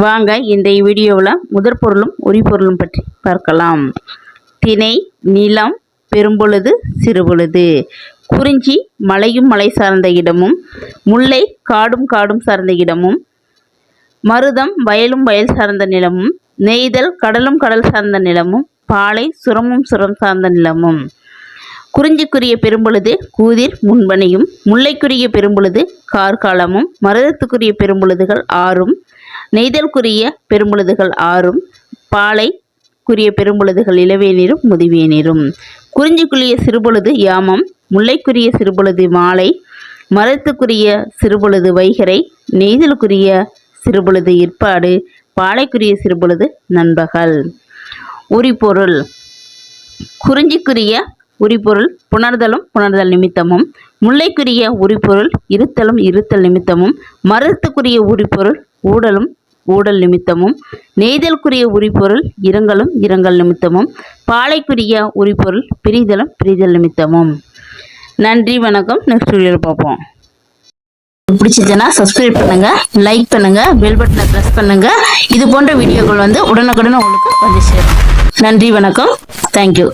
வாங்க இன்றைய வீடியோவில் முதற் பொருளும் உரிபொருளும் பற்றி பார்க்கலாம். திணை நிலம் பெரும்பொழுது சிறுபொழுது. குறிஞ்சி மலையும் மலை சார்ந்த இடமும், முல்லை காடும் காடும் சார்ந்த இடமும், மருதம் வயலும் வயல் சார்ந்த நிலமும், நெய்தல் கடலும் கடல் சார்ந்த நிலமும், பாலை சுரமும் சுரம் சார்ந்த நிலமும். குறிஞ்சிக்குரிய பெரும்பொழுது கூதிர் முன்பனையும், முல்லைக்குரிய பெரும்பொழுது கார்காலமும், மருதத்துக்குரிய பெரும்பொழுதுகள் 6, நெய்தலுக்குரிய பெரும்பொழுதுகள் 6, பாலைக்குரிய பெரும்பொழுதுகள் இளவேநீரும் முதுவேநீரும். குறிஞ்சிக்குரிய சிறுபொழுது யாமம், முல்லைக்குரிய சிறுபொழுது மாலை, மருதத்துக்குரிய சிறுபொழுது வைகரை, நெய்தலுக்குரிய சிறுபொழுது இற்பாடு, பாலைக்குரிய சிறுபொழுது நண்பகல். உரிபொருள். குறிஞ்சிக்குரிய உரிபொருள் புணர்தலும் புணர்தல் நிமித்தமும், முல்லைக்குரிய உரிபொருள் இருத்தலும் இருத்தல் நிமித்தமும், மருதத்துக்குரிய உரிபொருள் ஊடலும் ஊடல் நிமித்தமும், நெய்தலுக்குரிய உரிபொருள் இரங்கலும் இரங்கல் நிமித்தமும், பாலைக்குரிய உரிபொருள் பிரிதலும் பிரிதல் நிமித்தமும். நன்றி, வணக்கம். நெக்ஸ்ட் வீடியோவில் பார்ப்போம். பிடிச்சதுன்னா சப்ஸ்கிரைப் பண்ணுங்க, லைக் பண்ணுங்க, பெல் பட்டனை ப்ரெஸ் பண்ணுங்க. இது போன்ற வீடியோக்கள் உடனுக்குடன் உங்களுக்கு வந்து சேரும். நன்றி, வணக்கம். தேங்க்யூ.